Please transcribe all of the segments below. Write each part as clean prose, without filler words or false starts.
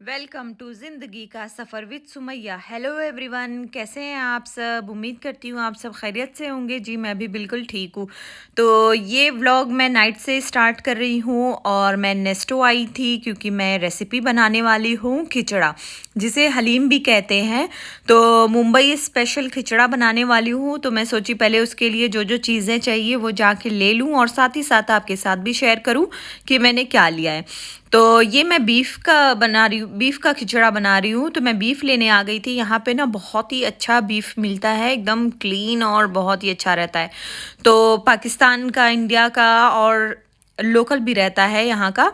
Welcome to ज़िंदगी का सफ़र with Sumaiya. Hello everyone, कैसे हैं आप सब? उम्मीद करती हूँ आप सब खैरियत से होंगे। जी मैं भी बिल्कुल ठीक हूँ। तो ये व्लॉग मैं नाइट से स्टार्ट कर रही हूँ और मैं नेस्टो आई थी क्योंकि मैं रेसिपी बनाने वाली हूँ खिचड़ा, जिसे हलीम भी कहते हैं। तो मुंबई स्पेशल खिचड़ा बनाने वाली हूँ। तो मैं सोची पहले उसके लिए जो जो चीज़ें चाहिए वो जाके ले लूँ और साथ ही साथ आपके साथ भी शेयर करूँ कि मैंने क्या लिया है। तो ये मैं बीफ का खिचड़ा बना रही हूँ। तो मैं बीफ लेने आ गई थी। यहाँ पे ना बहुत ही अच्छा बीफ मिलता है, एकदम क्लीन और बहुत ही अच्छा रहता है। तो पाकिस्तान का, इंडिया का और लोकल भी रहता है यहाँ का।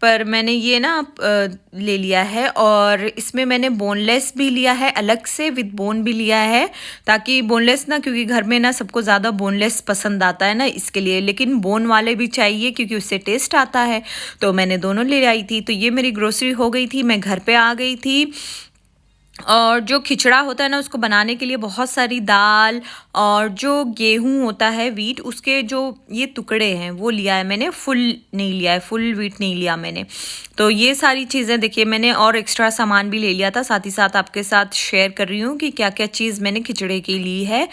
पर मैंने ये ना ले लिया है और इसमें मैंने बोनलेस भी लिया है, अलग से विद बोन भी लिया है। ताकि बोनलेस ना, क्योंकि घर में ना सबको ज़्यादा बोनलेस पसंद आता है ना, इसके लिए। लेकिन बोन वाले भी चाहिए क्योंकि उससे टेस्ट आता है। तो मैंने दोनों ले आई थी। तो ये मेरी ग्रोसरी हो गई थी, मैं घर पे आ गई थी। और जो खिचड़ा होता है ना, उसको बनाने के लिए बहुत सारी दाल और जो गेहूं होता है, वीट, उसके जो ये टुकड़े हैं वो लिया है मैंने। फुल नहीं लिया है, फुल वीट नहीं लिया मैंने। तो ये सारी चीज़ें देखिए मैंने, और एक्स्ट्रा सामान भी ले लिया था। साथ ही साथ आपके साथ शेयर कर रही हूँ कि क्या क्या चीज़ मैंने खिचड़े की ली है।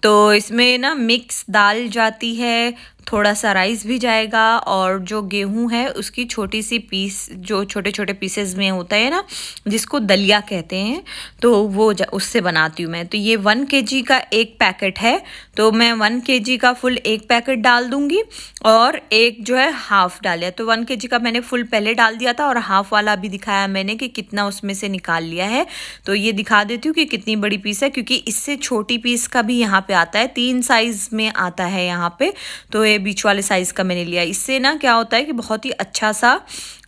तो इसमें ना मिक्स दाल जाती है, थोड़ा सा राइस भी जाएगा, और जो गेहूं है उसकी छोटी सी पीस, जो छोटे छोटे पीसेस में होता है ना, जिसको दलिया कहते हैं, तो वो उससे बनाती हूँ मैं। तो ये 1 kg का एक पैकेट है। तो मैं 1 kg का फुल एक पैकेट डाल दूँगी और एक जो है हाफ़ डालिया। तो 1 kg का मैंने फुल पहले डाल दिया था और हाफ़ वाला अभी दिखाया मैंने कि कितना उसमें से निकाल लिया है। तो ये दिखा देती हूँ कि कितनी बड़ी पीस है, क्योंकि इससे छोटी पीस का भी यहाँ पे आता है, 3 साइज़ में आता है यहाँ पे। तो ये बीच वाले साइज़ का मैंने लिया। इससे ना क्या होता है कि बहुत ही अच्छा सा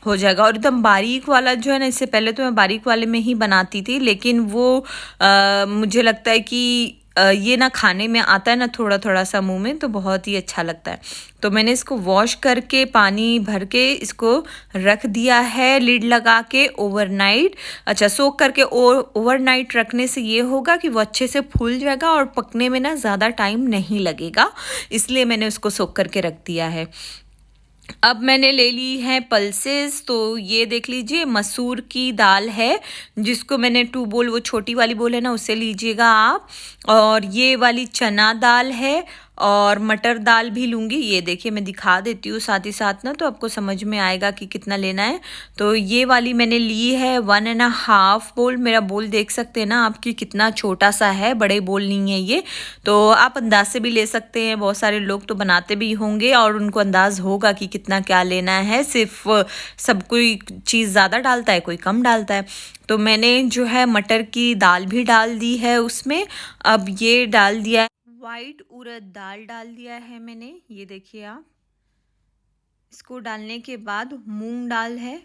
हो जाएगा। और एकदम बारीक वाला जो है ना, इससे पहले तो मैं बारीक वाले में ही बनाती थी, लेकिन वो मुझे लगता है कि ये ना खाने में आता है ना थोड़ा थोड़ा सा मुंह में, तो बहुत ही अच्छा लगता है। तो मैंने इसको वॉश करके पानी भर के इसको रख दिया है लिड लगा के ओवरनाइट। अच्छा, सोक करके ओवरनाइट रखने से ये होगा कि वो अच्छे से फूल जाएगा और पकने में ना ज़्यादा टाइम नहीं लगेगा, इसलिए मैंने उसको सोक करके रख दिया है। अब मैंने ले ली है पल्सेस। तो ये देख लीजिए, मसूर की दाल है, जिसको मैंने 2 बोल, वो छोटी वाली बोल है ना, उससे लीजिएगा आप। और ये वाली चना दाल है और मटर दाल भी लूँगी। ये देखिए मैं दिखा देती हूँ साथ ही साथ ना, तो आपको समझ में आएगा कि कितना लेना है। तो ये वाली मैंने ली है 1.5 बोल। मेरा बोल देख सकते हैं ना आपकी कितना छोटा सा है, बड़े बोल नहीं है ये। तो आप अंदाज से भी ले सकते हैं, बहुत सारे लोग तो बनाते भी होंगे और उनको अंदाज़ होगा कि कितना क्या लेना है। सिर्फ सब कोई चीज़ ज़्यादा डालता है, कोई कम डालता है। तो मैंने जो है मटर की दाल भी डाल दी है उसमें। अब ये डाल दिया है, वाइट उड़द दाल डाल दिया है मैंने। ये देखिए आप, इसको डालने के बाद मूंग दाल है।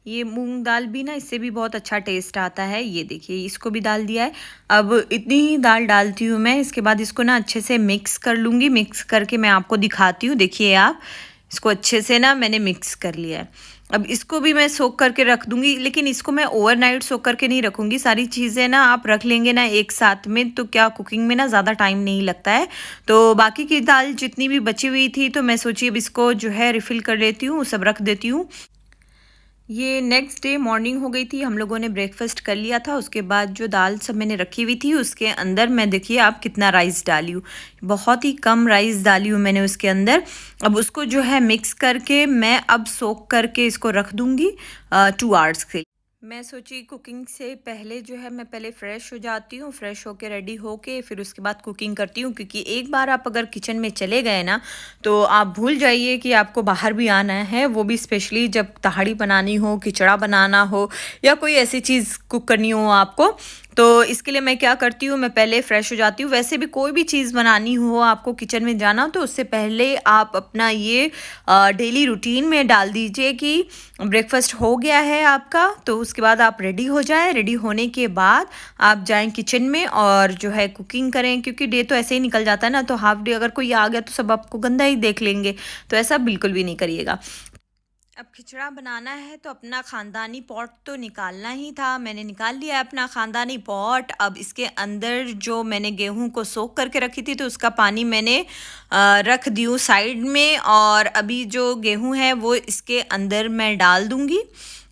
ये मूंग दाल भी ना, इससे भी बहुत अच्छा टेस्ट आता है। ये देखिए इसको भी डाल दिया है। अब इतनी ही दाल डालती हूँ मैं। इसके बाद इसको ना अच्छे से मिक्स कर लूँगी। मिक्स करके मैं आपको दिखाती हूँ। देखिए आप, इसको अच्छे से ना मैंने मिक्स कर लिया है। अब इसको भी मैं सोक करके रख दूँगी, लेकिन इसको मैं ओवरनाइट सोक करके नहीं रखूँगी। सारी चीज़ें ना आप रख लेंगे ना एक साथ में, तो क्या कुकिंग में ना ज़्यादा टाइम नहीं लगता है। तो बाकी की दाल जितनी भी बची हुई थी, तो मैं सोची अब इसको जो है रिफ़िल कर लेती हूँ, सब रख देती हूँ। ये नेक्स्ट डे मॉर्निंग हो गई थी, हम लोगों ने ब्रेकफास्ट कर लिया था। उसके बाद जो दाल सब मैंने रखी हुई थी, उसके अंदर मैं, देखिए आप, कितना राइस डाली हूँ। बहुत ही कम राइस डाली हूँ मैंने उसके अंदर। अब उसको जो है मिक्स करके मैं अब सोक करके इसको रख दूँगी 2 आवर्स के लिए। मैं सोची कुकिंग से पहले जो है मैं पहले फ़्रेश हो जाती हूँ, फ़्रेश होके रेडी होके फिर उसके बाद कुकिंग करती हूँ। क्योंकि एक बार आप अगर किचन में चले गए ना, तो आप भूल जाइए कि आपको बाहर भी आना है। वो भी स्पेशली जब तहाड़ी बनानी हो, खिचड़ा बनाना हो, या कोई ऐसी चीज़ कुक करनी हो आपको। तो इसके लिए मैं क्या करती हूँ, मैं पहले फ़्रेश हो जाती हूँ। वैसे भी कोई भी चीज़ बनानी हो, आपको किचन में जाना, तो उससे पहले आप अपना ये डेली रूटीन में डाल दीजिए कि ब्रेकफास्ट हो गया है आपका। तो उसके बाद आप रेडी हो जाएं। रेडी होने के बाद आप जाएं किचन में और जो है कुकिंग करें, क्योंकि डे तो ऐसे ही निकल जाता है ना। तो हाफ डे अगर कोई आ गया तो सब आपको गंदा ही देख लेंगे, तो ऐसा बिल्कुल भी नहीं करिएगा। अब खिचड़ा बनाना है तो अपना ख़ानदानी पॉट तो निकालना ही था। मैंने निकाल लिया अपना ख़ानदानी पॉट। अब इसके अंदर जो मैंने गेहूं को सोख करके रखी थी, तो उसका पानी मैंने रख दी हूँ साइड में। और अभी जो गेहूं है वो इसके अंदर मैं डाल दूँगी।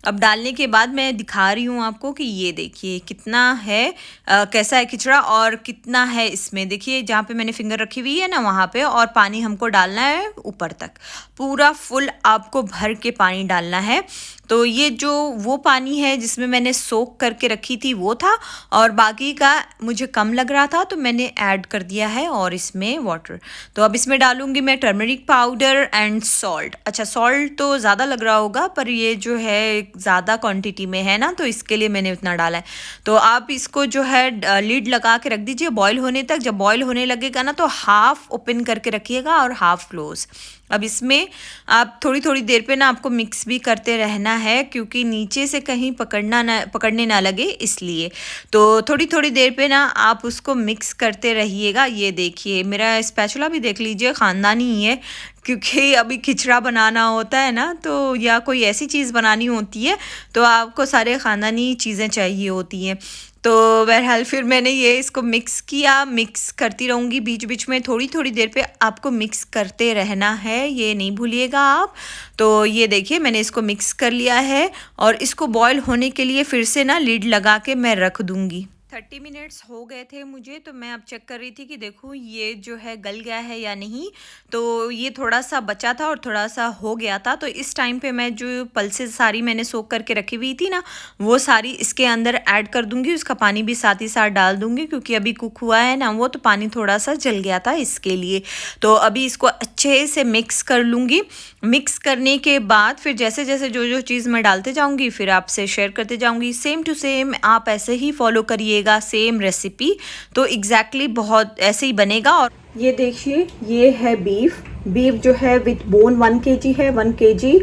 अब डालने के बाद मैं दिखा रही हूँ आपको कि ये देखिए कितना है, कैसा है खिचड़ा और कितना है इसमें। देखिए जहाँ पे मैंने फिंगर रखी हुई है ना वहाँ पे, और पानी हमको डालना है ऊपर तक, पूरा फुल आपको भर के पानी डालना है। तो ये जो वो पानी है जिसमें मैंने सोक करके रखी थी वो था, और बाकी का मुझे कम लग रहा था तो मैंने ऐड कर दिया है और इसमें वाटर। तो अब इसमें डालूंगी मैं टर्मरिक पाउडर एंड सॉल्ट। अच्छा सॉल्ट तो ज़्यादा लग रहा होगा, पर ये जो है ज़्यादा क्वांटिटी में है ना, तो इसके लिए मैंने उतना डाला है। तो आप इसको जो है लीड लगा के रख दीजिए बॉईल होने तक। जब बॉईल होने लगेगा ना तो हाफ ओपन करके रखिएगा और हाफ क्लोज। अब इसमें आप थोड़ी थोड़ी देर पे ना आपको मिक्स भी करते रहना है, क्योंकि नीचे से कहीं पकड़ने ना लगे इसलिए। तो थोड़ी थोड़ी देर पे ना आप उसको मिक्स करते रहिएगा। ये देखिए मेरा स्पैचुला भी देख लीजिए, ख़ानदानी ही है, क्योंकि अभी खिचड़ा बनाना होता है ना, तो या कोई ऐसी चीज़ बनानी होती है तो आपको सारे ख़ानदानी चीज़ें चाहिए होती हैं। तो बहरहाल फिर मैंने ये इसको मिक्स किया, मिक्स करती रहूँगी बीच बीच में, थोड़ी थोड़ी देर पे आपको मिक्स करते रहना है, ये नहीं भूलिएगा आप। तो ये देखिए मैंने इसको मिक्स कर लिया है और इसको बॉईल होने के लिए फिर से ना लीड लगा के मैं रख दूँगी। 30 मिनट्स हो गए थे मुझे, तो मैं अब चेक कर रही थी कि देखूँ ये जो है गल गया है या नहीं। तो ये थोड़ा सा बचा था और थोड़ा सा हो गया था। तो इस टाइम पे मैं जो पल्सेस सारी मैंने सोक करके रखी हुई थी ना, वो सारी इसके अंदर ऐड कर दूंगी। उसका पानी भी साथ ही साथ डाल दूंगी, क्योंकि अभी कुक हुआ है ना वो, तो पानी थोड़ा सा जल गया था इसके लिए। तो अभी इसको अच्छे से मिक्स कर लूँगी। मिक्स करने के बाद फिर जैसे जैसे जो जो चीज़ मैं डालते जाऊँगी फिर आपसे शेयर करते जाऊँगी। सेम टू सेम आप ऐसे ही फॉलो करिएगा, सेम रेसिपी, तो एग्जैक्टली बहुत ऐसे ही बनेगा। और ये देखिए ये है बीफ जो है विथ बोन 1 kg है, 1 kg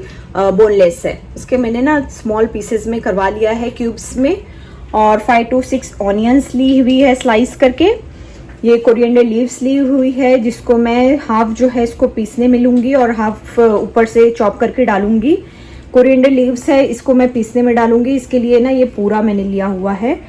बोनलेस है। इसके मैंने ना स्मॉल पीसेस में करवा लिया है क्यूब्स में, और 5 to 6 ऑनियंस ली हुई है स्लाइस करके। ये कोरिएंडर लीव्स ली हुई है, जिसको मैं हाफ जो है इसको पीसने में लूँगी और हाफ ऊपर से चॉप करके डालूँगी। कोरिएंडर लीव्स है, इसको मैं पीसने में डालूँगी, इसके लिए ना ये पूरा मैंने लिया हुआ है।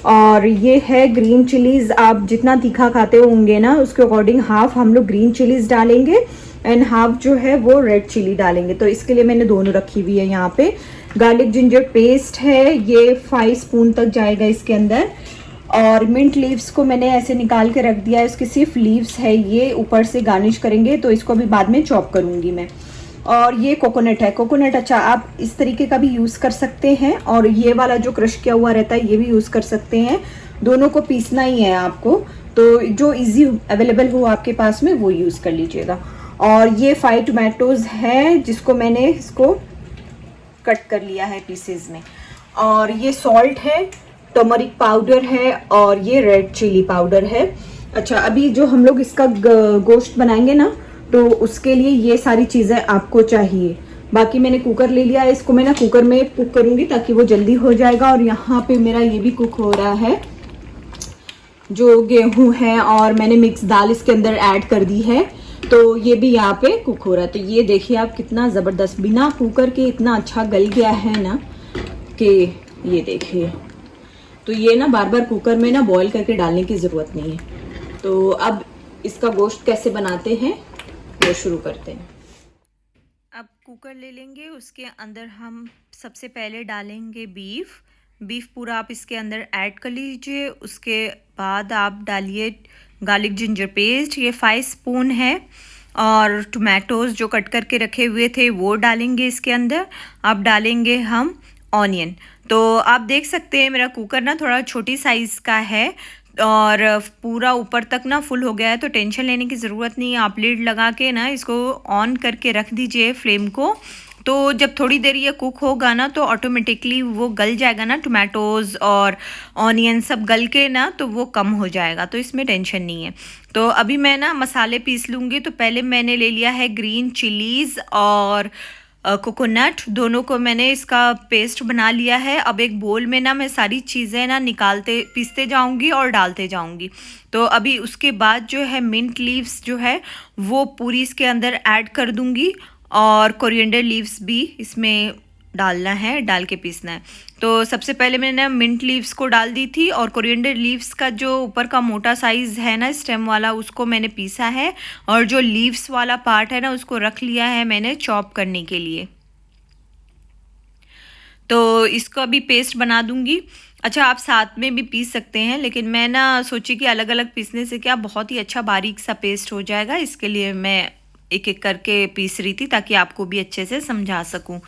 और ये है ग्रीन चिलीज़, आप जितना तीखा खाते होंगे ना उसके अकॉर्डिंग हाफ हम लोग ग्रीन चिलीज़ डालेंगे एंड हाफ जो है वो रेड चिली डालेंगे। तो इसके लिए मैंने दोनों रखी हुई है यहाँ पे। गार्लिक जिंजर पेस्ट है, ये 5 स्पून तक जाएगा इसके अंदर। और मिंट लीव्स को मैंने ऐसे निकाल के रख दिया है, इसकी सिर्फ लीव्स है, ये ऊपर से गार्निश करेंगे, तो इसको भी बाद में चॉप करूँगी मैं। और ये कोकोनट है, कोकोनट अच्छा आप इस तरीके का भी यूज़ कर सकते हैं, और ये वाला जो क्रश किया हुआ रहता है ये भी यूज़ कर सकते हैं। दोनों को पीसना ही है आपको, तो जो इजी अवेलेबल हो आपके पास में वो यूज़ कर लीजिएगा। और ये 5 टोमेटोज़ है, जिसको मैंने इसको कट कर लिया है पीसेज में। और ये सॉल्ट है, टर्मरिक पाउडर है, और ये रेड चिली पाउडर है। अच्छा अभी जो हम लोग इसका गोश्त बनाएंगे ना, तो उसके लिए ये सारी चीज़ें आपको चाहिए। बाकी मैंने कुकर ले लिया है, इसको मैं ना कुकर में कुक करूँगी ताकि वो जल्दी हो जाएगा। और यहाँ पे मेरा ये भी कुक हो रहा है, जो गेहूँ है, और मैंने मिक्स दाल इसके अंदर ऐड कर दी है, तो ये भी यहाँ पे कुक हो रहा है। तो ये देखिए आप कितना ज़बरदस्त बिना कुकर के इतना अच्छा गल गया है ना, कि ये देखिए। तो ये ना बार बार कुकर में ना बॉईल करके डालने की ज़रूरत नहीं है। तो अब इसका गोश्त कैसे बनाते हैं वो शुरू करते हैं। अब कुकर ले लेंगे, उसके अंदर हम सबसे पहले डालेंगे बीफ पूरा आप इसके अंदर ऐड कर लीजिए। उसके बाद आप डालिए गार्लिक जिंजर पेस्ट, ये 5 स्पून है, और टोमेटोज़ जो कट करके रखे हुए थे वो डालेंगे इसके अंदर। अब डालेंगे हम ऑनियन। तो आप देख सकते हैं मेरा कुकर ना थोड़ा छोटी साइज़ का है, और पूरा ऊपर तक ना फुल हो गया है, तो टेंशन लेने की ज़रूरत नहीं है। आप लीड लगा के ना इसको ऑन करके रख दीजिए फ्लेम को। तो जब थोड़ी देर ये कुक होगा ना तो ऑटोमेटिकली वो गल जाएगा ना, टोमेटोज़ और ऑनियन सब गल के ना, तो वो कम हो जाएगा, तो इसमें टेंशन नहीं है। तो अभी मैं ना मसाले पीस लूँगी। तो पहले मैंने ले लिया है ग्रीन चिलीज़ और कोकोनट, दोनों को मैंने इसका पेस्ट बना लिया है। अब एक बोल में ना मैं सारी चीज़ें ना पीसते जाऊंगी और डालते जाऊंगी। तो अभी उसके बाद जो है मिंट लीव्स जो है वो पूरी इसके अंदर ऐड कर दूंगी, और कोरिएंडर लीव्स भी इसमें डालना है, डाल के पीसना है। तो सबसे पहले मैंने मिंट लीव्स को डाल दी थी, और कोरिएंडर लीव्स का जो ऊपर का मोटा साइज़ है ना स्टेम वाला, उसको मैंने पीसा है, और जो लीव्स वाला पार्ट है ना उसको रख लिया है मैंने चॉप करने के लिए। तो इसको अभी पेस्ट बना दूंगी। अच्छा, आप साथ में भी पीस सकते हैं, लेकिन मैं ना सोची कि अलग अलग पीसने से क्या बहुत ही अच्छा बारीक सा पेस्ट हो जाएगा, इसके लिए मैं एक एक करके पीस रही थी ताकि आपको भी अच्छे से समझा सकूं।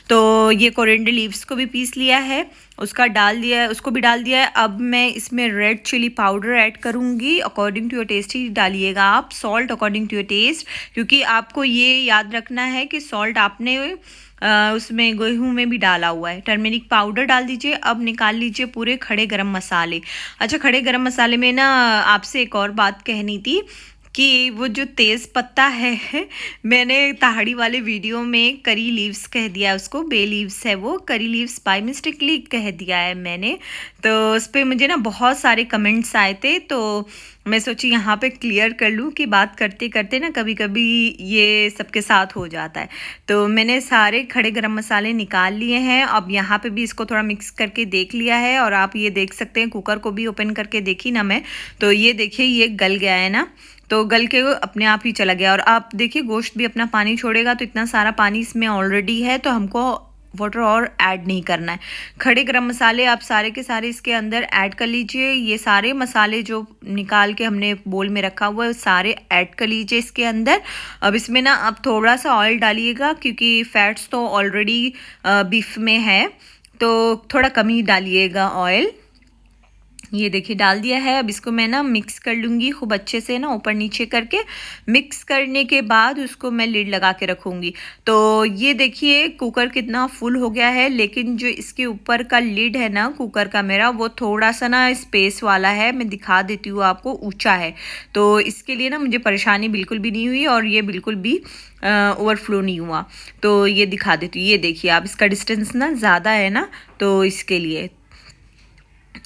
तो ये कोरिएंडर लीव्स को भी पीस लिया है, उसका डाल दिया है, उसको भी डाल दिया है। अब मैं इसमें रेड चिली पाउडर ऐड करूँगी। अकॉर्डिंग टू योर टेस्ट ही डालिएगा आप, salt according to your taste, क्योंकि आपको ये याद रखना है कि सॉल्ट आपने उसमें गेहूं में भी डाला हुआ है। टर्मेरिक पाउडर डाल दीजिए। अब निकाल लीजिए पूरे खड़े गरम मसाले। अच्छा, खड़े गरम मसाले में ना आपसे एक और बात कहनी थी कि वो जो तेज़ पत्ता है मैंने ताहड़ी वाले वीडियो में करी लीव्स कह दिया, उसको बे लीव्स है, वो करी लीव्स बाय मिस्टेकली कह दिया है मैंने। तो उस पर मुझे ना बहुत सारे कमेंट्स आए थे, तो मैं सोची यहाँ पे क्लियर कर लूँ कि बात करते करते ना कभी कभी ये सबके साथ हो जाता है। तो मैंने सारे खड़े गरम मसाले निकाल लिए हैं। अब यहाँ पे भी इसको थोड़ा मिक्स करके देख लिया है, और आप ये देख सकते हैं कुकर को भी ओपन करके देखी ना मैं, तो ये देखिए ये गल गया है ना, तो गल के अपने आप ही चला गया। और आप देखिए गोश्त भी अपना पानी छोड़ेगा, तो इतना सारा पानी इसमें ऑलरेडी है, तो हमको वाटर और ऐड नहीं करना है। खड़े गरम मसाले आप सारे के सारे इसके अंदर ऐड कर लीजिए। ये सारे मसाले जो निकाल के हमने बोल में रखा हुआ है सारे ऐड कर लीजिए इसके अंदर। अब इसमें ना आप थोड़ा सा ऑयल डालिएगा, क्योंकि फैट्स तो ऑलरेडी बीफ में है, तो थोड़ा कम ही डालिएगा ऑयल। ये देखिए डाल दिया है। अब इसको मैं ना मिक्स कर लूँगी खूब अच्छे से ना, ऊपर नीचे करके। मिक्स करने के बाद उसको मैं लिड लगा के रखूँगी। तो ये देखिए कुकर कितना फुल हो गया है, लेकिन जो इसके ऊपर का लिड है ना कुकर का मेरा, वो थोड़ा सा ना स्पेस वाला है। मैं दिखा देती हूँ आपको, ऊंचा है, तो इसके लिए ना मुझे परेशानी बिल्कुल भी नहीं हुई, और ये बिल्कुल भी ओवरफ्लो नहीं हुआ। तो ये दिखा देती हूँ, ये देखिए आप, इसका डिस्टेंस ना ज़्यादा है ना, तो इसके लिए।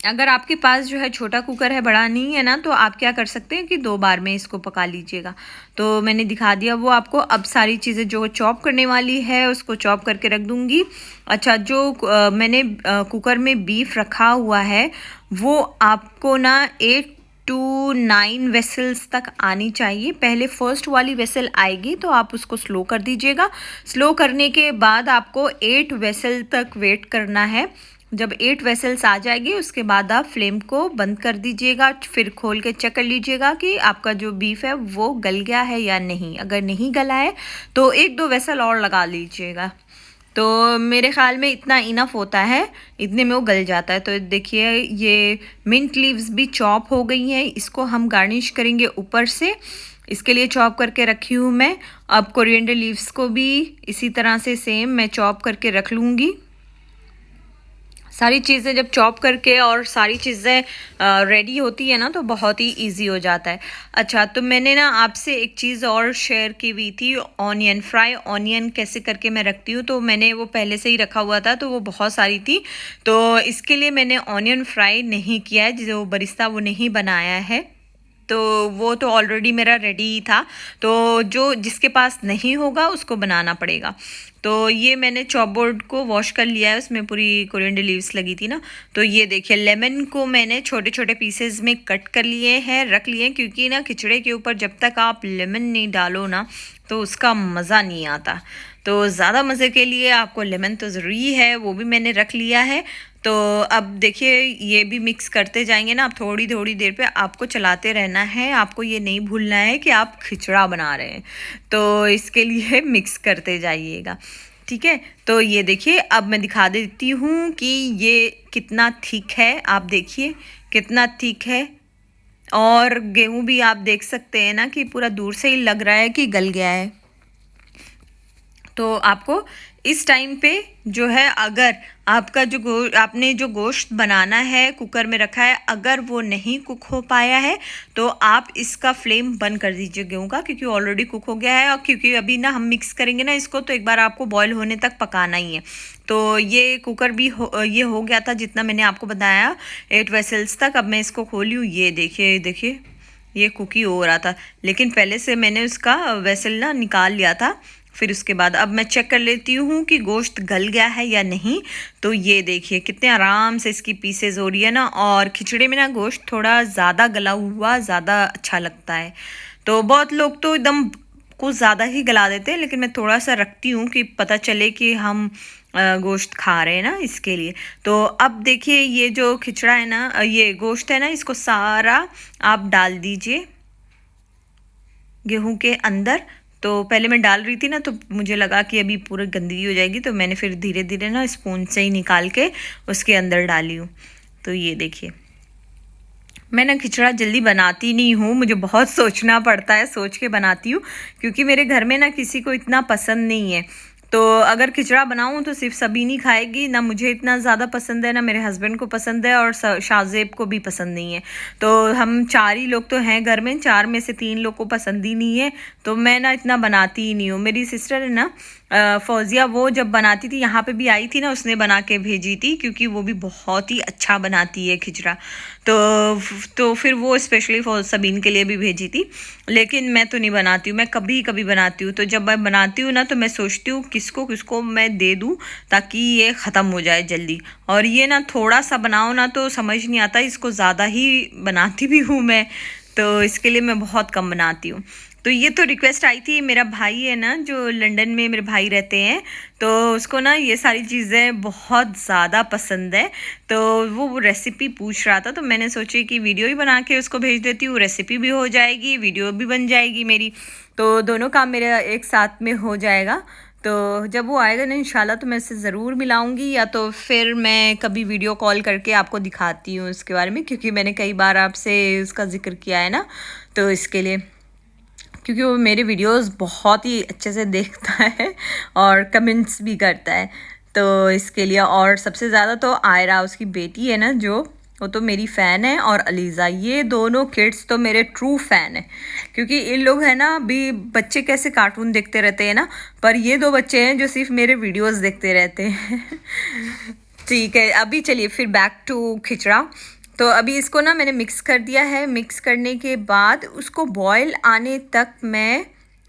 अगर आपके पास जो है छोटा कुकर है, बड़ा नहीं है ना, तो आप क्या कर सकते हैं कि 2 बार में इसको पका लीजिएगा। तो मैंने दिखा दिया वो आपको। अब सारी चीज़ें जो चॉप करने वाली है उसको चॉप करके रख दूँगी। अच्छा, जो मैंने कुकर में बीफ रखा हुआ है, वो आपको ना 8 टू 9 वेसल्स तक आनी चाहिए। पहले फर्स्ट वाली वेसल आएगी तो आप उसको स्लो कर दीजिएगा। स्लो करने के बाद आपको 8 वेसल तक वेट करना है। जब 8 वेसल्स आ जाएगी उसके बाद आप फ्लेम को बंद कर दीजिएगा। फिर खोल के चेक कर लीजिएगा कि आपका जो बीफ है वो गल गया है या नहीं। अगर नहीं गला है तो 1-2 वेसल और लगा लीजिएगा। तो मेरे ख्याल में इतना इनफ होता है, इतने में वो गल जाता है। तो देखिए ये मिंट लीव्स भी चॉप हो गई हैं, इसको हम गार्निश करेंगे ऊपर से, इसके लिए चॉप करके रखी हूँ मैं। अब कोरिएंडर लीव्स को भी इसी तरह से सेम मैं चॉप करके रख लूँगी। सारी चीज़ें जब चॉप करके और सारी चीज़ें रेडी होती है ना, तो बहुत ही इजी हो जाता है। अच्छा, तो मैंने ना आपसे एक चीज़ और शेयर की हुई थी, ऑनियन फ्राई। ऑनियन कैसे करके मैं रखती हूँ, तो मैंने वो पहले से ही रखा हुआ था, तो वो बहुत सारी थी, तो इसके लिए मैंने ऑनियन फ्राई नहीं किया है। जो बरिस्ता वो नहीं बनाया है, तो वो तो ऑलरेडी मेरा रेडी ही था। तो जो जिसके पास नहीं होगा उसको बनाना पड़ेगा। तो ये मैंने चॉप बोर्ड को वॉश कर लिया है, उसमें पूरी कोरिएंडर लीव्स लगी थी ना। तो ये देखिए लेमन को मैंने छोटे छोटे पीसेस में कट कर लिए हैं, रख लिए हैं, क्योंकि ना खिचड़े के ऊपर जब तक आप लेमन नहीं डालो ना तो उसका मज़ा नहीं आता। तो ज़्यादा मज़े के लिए आपको लेमन तो ज़रूरी है, वो भी मैंने रख लिया है। तो अब देखिए ये भी मिक्स करते जाएंगे ना, आप थोड़ी थोड़ी देर पे आपको चलाते रहना है। आपको ये नहीं भूलना है कि आप खिचड़ा बना रहे हैं, तो इसके लिए मिक्स करते जाइएगा, ठीक है। तो ये देखिए अब मैं दिखा देती हूँ कि ये कितना थिक है। आप देखिए कितना थिक है, और गेहूँ भी आप देख सकते हैं ना कि पूरा दूर से ही लग रहा है कि गल गया है। तो आपको इस टाइम पे जो है, अगर आपका आपने जो गोश्त बनाना है कुकर में रखा है, अगर वो नहीं कुक हो पाया है तो आप इसका फ्लेम बंद कर दीजिए गेहूं का, क्योंकि ऑलरेडी कुक हो गया है। और क्योंकि अभी ना हम मिक्स करेंगे ना इसको, तो एक बार आपको बॉयल होने तक पकाना ही है। तो ये कुकर भी ये हो गया था जितना मैंने आपको बताया, 8 वेसल्स तक। अब मैं इसको खोली हूँ, ये देखिए देखिए ये कुकी हो रहा था, लेकिन पहले से मैंने उसका वेसल ना निकाल लिया था। फिर उसके बाद अब मैं चेक कर लेती हूँ कि गोश्त गल गया है या नहीं। तो ये देखिए कितने आराम से इसकी पीसेस हो रही है ना, और खिचड़े में ना गोश्त थोड़ा ज़्यादा गला हुआ ज़्यादा अच्छा लगता है। तो बहुत लोग तो एकदम कुछ ज़्यादा ही गला देते हैं, लेकिन मैं थोड़ा सा रखती हूँ कि पता चले कि हम गोश्त खा रहे हैं ना, इसके लिए। तो अब देखिए ये जो खिचड़ा है ना, ये गोश्त है ना, इसको सारा आप डाल दीजिए गेहूं के अंदर। तो पहले मैं डाल रही थी ना, तो मुझे लगा कि अभी पूरी गंदगी हो जाएगी, तो मैंने फिर धीरे धीरे ना स्पून से ही निकाल के उसके अंदर डाली हूँ। तो ये देखिए, मैं ना खिचड़ा जल्दी बनाती नहीं हूँ, मुझे बहुत सोचना पड़ता है, सोच के बनाती हूँ, क्योंकि मेरे घर में ना किसी को इतना पसंद नहीं है। तो अगर खिचड़ा बनाऊँ तो सिर्फ सबीनी खाएगी, ना मुझे इतना ज़्यादा पसंद है, ना मेरे हस्बैंड को पसंद है, और शाहजेब को भी पसंद नहीं है। तो हम 4 ही लोग तो हैं घर में, 4 में से 3 लोग को पसंद ही नहीं है, तो मैं ना इतना बनाती ही नहीं हूँ। मेरी सिस्टर है ना फौजिया, वो जब बनाती थी, यहाँ पे भी आई थी ना, उसने बना के भेजी थी, क्योंकि वो भी बहुत ही अच्छा बनाती है खिचड़ा। तो फिर वो स्पेशली फॉर सबीन के लिए भी भेजी थी। लेकिन मैं तो नहीं बनाती हूँ, मैं कभी कभी बनाती हूँ। तो जब मैं बनाती हूँ ना, तो मैं सोचती हूँ किसको किसको मैं दे दूँ, ताकि ये ख़त्म हो जाए जल्दी। और ये ना थोड़ा सा बनाओ ना तो समझ नहीं आता, इसको ज़्यादा ही बनाती भी हूँ मैं, तो इसके लिए मैं बहुत कम बनाती हूँ। तो ये तो रिक्वेस्ट आई थी, मेरा भाई है ना जो लंदन में मेरे भाई रहते हैं, तो उसको ना ये सारी चीज़ें बहुत ज़्यादा पसंद है। तो वो रेसिपी पूछ रहा था, तो मैंने सोची कि वीडियो ही बना के उसको भेज देती हूँ, रेसिपी भी हो जाएगी, वीडियो भी बन जाएगी मेरी, तो दोनों काम मेरा एक साथ में हो जाएगा। तो जब वो आएगा ना इंशाल्लाह, तो मैं इससे ज़रूर मिलाऊंगी, या तो फिर मैं कभी वीडियो कॉल करके आपको दिखाती हूँ उसके बारे में, क्योंकि मैंने कई बार आपसे उसका ज़िक्र किया है ना, तो इसके लिए, क्योंकि वो मेरे वीडियोस बहुत ही अच्छे से देखता है और कमेंट्स भी करता है, तो इसके लिए। और सबसे ज़्यादा तो आयरा, उसकी बेटी है ना जो, वो तो मेरी फ़ैन है, और अलीज़ा, ये दोनों किड्स तो मेरे ट्रू फ़ैन है। क्योंकि इन लोग हैं ना, अभी बच्चे कैसे कार्टून देखते रहते हैं ना, पर ये 2 बच्चे हैं जो सिर्फ मेरे वीडियोस देखते रहते हैं। ठीक है, अभी चलिए फिर बैक टू खिचड़ा। तो अभी इसको ना मैंने मिक्स कर दिया है। मिक्स करने के बाद उसको बॉयल आने तक मैं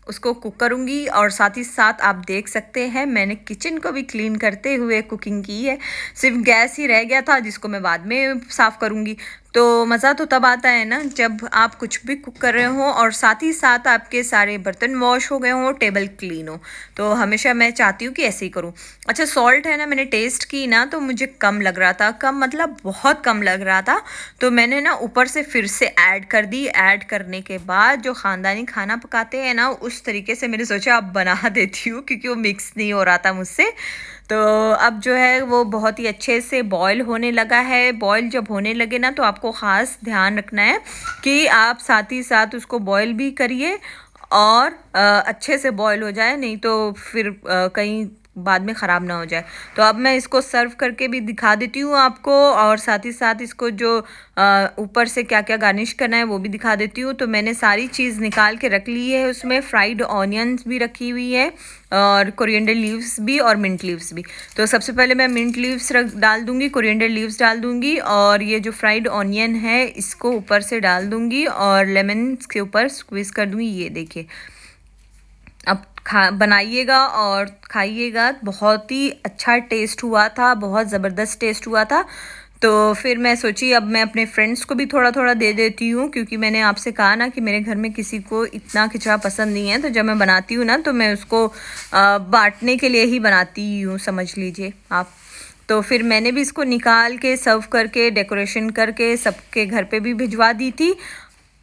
उसको कुक करूँगी, और साथ ही साथ आप देख सकते हैं मैंने किचन को भी क्लीन करते हुए कुकिंग की है। सिर्फ गैस ही रह गया था, जिसको मैं बाद में साफ़ करूँगी। तो मज़ा तो तब आता है ना, जब आप कुछ भी कुक कर रहे हो और साथ ही साथ आपके सारे बर्तन वॉश हो गए हों, टेबल क्लीन हो। तो हमेशा मैं चाहती हूँ कि ऐसे ही करूँ। अच्छा, सॉल्ट है ना, मैंने टेस्ट की ना, तो मुझे कम लग रहा था, कम मतलब बहुत कम लग रहा था। तो मैंने ना ऊपर से फिर से ऐड कर दी। ऐड करने के बाद जो ख़ानदानी खाना पकाते हैं ना, उस तरीके से मैंने सोचा अब बना देती हूँ, क्योंकि वो मिक्स नहीं हो रहा था मुझसे। तो अब जो है वो बहुत ही अच्छे से बॉयल होने लगा है। बॉयल जब होने लगे ना, तो आपको ख़ास ध्यान रखना है कि आप साथ ही साथ उसको बॉयल भी करिए, और अच्छे से बॉयल हो जाए, नहीं तो फिर कहीं बाद में ख़राब ना हो जाए। तो अब मैं इसको सर्व करके भी दिखा देती हूँ आपको, और साथ ही साथ इसको जो ऊपर से क्या क्या गार्निश करना है वो भी दिखा देती हूँ। तो मैंने सारी चीज़ निकाल के रख ली है, उसमें फ्राइड ऑनियंस भी रखी हुई है, और कोरिएंडर लीव्स भी, और मिंट लीव्स भी। तो सबसे पहले मैं मिंट लीव्स डाल दूँगी, कोरिएंडर लीव्स डाल दूँगी, और ये जो फ्राइड ऑनियन है इसको ऊपर से डाल दूँगी, और लेमन के ऊपर स्क्वीज़ कर दूँगी। ये देखिए, अब बनाइएगा और खाइएगा, बहुत ही अच्छा टेस्ट हुआ था, बहुत ज़बरदस्त टेस्ट हुआ था। तो फिर मैं सोची अब मैं अपने फ्रेंड्स को भी थोड़ा थोड़ा दे देती हूँ, क्योंकि मैंने आपसे कहा ना कि मेरे घर में किसी को इतना खिचड़ा पसंद नहीं है। तो जब मैं बनाती हूँ ना, तो मैं उसको बांटने के लिए ही बनाती हूँ, समझ लीजिए आप। तो फिर मैंने भी इसको निकाल के सर्व करके डेकोरेशन करके सबके घर पे भी भिजवा दी थी।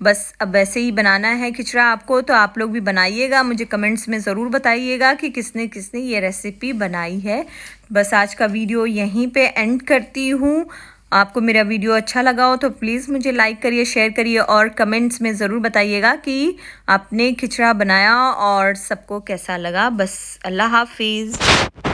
बस अब वैसे ही बनाना है खिचड़ा आपको, तो आप लोग भी बनाइएगा, मुझे कमेंट्स में ज़रूर बताइएगा कि किसने किसने ये रेसिपी बनाई है। बस आज का वीडियो यहीं पे एंड करती हूँ। आपको मेरा वीडियो अच्छा लगा हो तो प्लीज़ मुझे लाइक करिए, शेयर करिए, और कमेंट्स में ज़रूर बताइएगा कि आपने खिचड़ा बनाया और सबको कैसा लगा। बस अल्लाह हाफिज़।